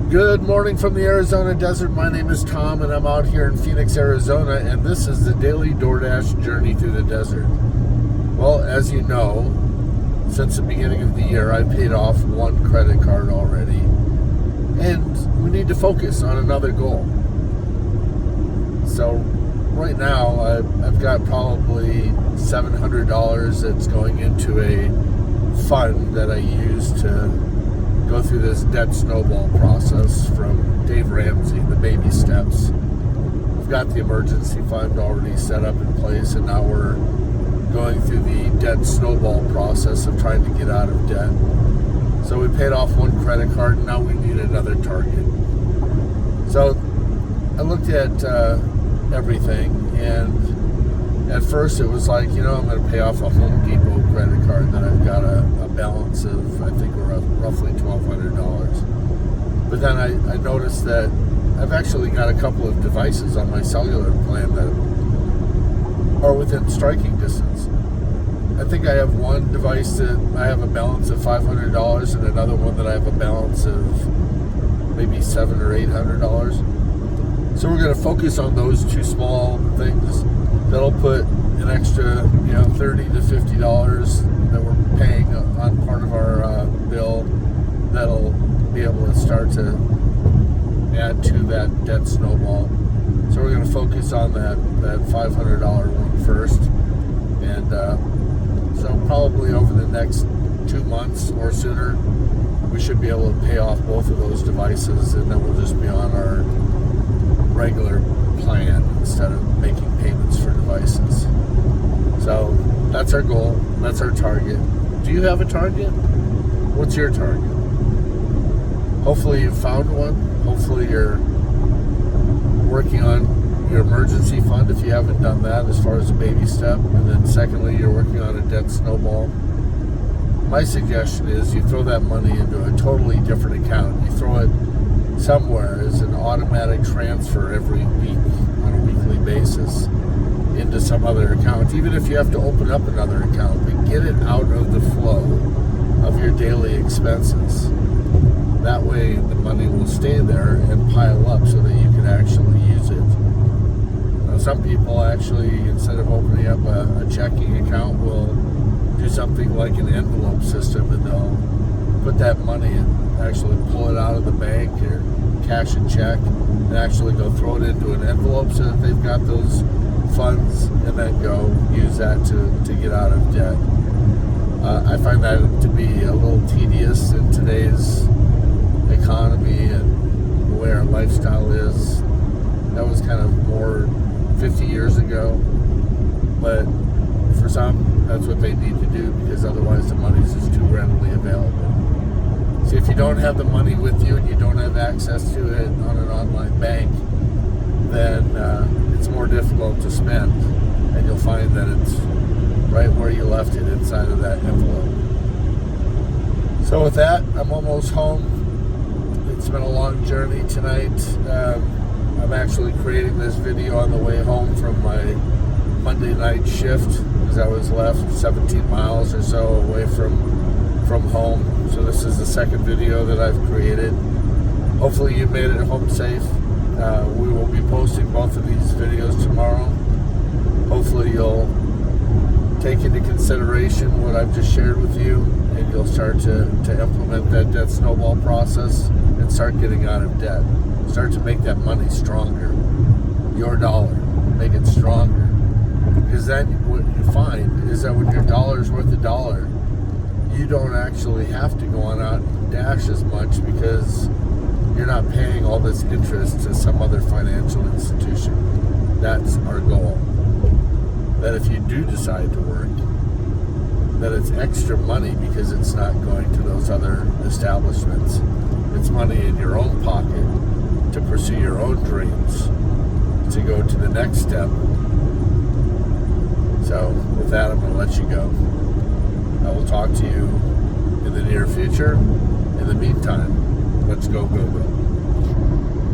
Good morning from the Arizona desert. My name is Tom and I'm out here in Phoenix, Arizona, and this is the daily DoorDash journey through the desert. Well, as you know, since the beginning of the year, I've paid off one credit card already, and we need to focus on another goal. So right now, I've got probably $700 that's going into a fund that I use to go through this debt snowball process from Dave Ramsey, the baby steps. We've got the emergency fund already set up in place, and now we're going through the debt snowball process of trying to get out of debt. So we paid off one credit card, and now we need another target. So I looked at everything, and at first it was like, I'm going to pay off a Home Depot credit card that I've got a balance of, I think, roughly $1,200. But then I noticed that I've actually got a couple of devices on my cellular plan that are within striking distance. I think I have one device that I have a balance of $500 and another one that I have a balance of maybe $700 or $800. So we're going to focus on those two small things. That'll put an extra, $30 to $50 that we're paying on part of our bill. That'll be able to start to add to that debt snowball. So we're going to focus on that $500 one first, and so probably over the next 2 months or sooner, we should be able to pay off both of those devices, and then we'll just be on our regular plan instead of making payments for devices. So that's our goal. That's our target. Do you have a target? What's your target? Hopefully you've found one. Hopefully you're working on your emergency fund if you haven't done that as far as a baby step. And then secondly, you're working on a debt snowball. My suggestion is you throw that money into a totally different account. You throw it somewhere as an automatic transfer every week on a weekly basis into some other account, even if you have to open up another account, but get it out of the flow of your daily expenses. That way the money will stay there and pile up so that you can actually use it. Some people actually, instead of opening up a checking account, will do something like an envelope system, and they'll put that money and actually pull it out of the bank or cash a check and actually go throw it into an envelope so that they've got those funds, and then go use that to get out of debt. I find that to be a little tedious in today's economy and the way our lifestyle is. That was kind of more 50 years ago, but for some, that's what they need to do, because otherwise the money's just too readily available. So if you don't have the money with you and you don't have access to it on an online bank, then it's more difficult to spend, and you'll find that it's right where you left it, inside of that envelope. So with that, I'm almost home. It's been a long journey tonight. I'm actually creating this video on the way home from my Monday night shift, because I was left 17 miles or so away from home. So this is the second video that I've created. Hopefully you made it home safe. We will be posting both of these videos tomorrow. Hopefully you'll take into consideration what I've just shared with you, and you'll start to implement that debt snowball process and start getting out of debt. Start to make that money stronger. Your dollar, make it stronger. Because then what you find is that when your dollar's worth $1, you don't actually have to go on out and dash as much, because you're not paying all this interest to some other financial institution. That's our goal. That if you do decide to work, that it's extra money, because it's not going to those other establishments. It's money in your own pocket to pursue your own dreams, to go to the next step. So with that, I'm going to let you go. I will talk to you in the near future. In the meantime, let's go.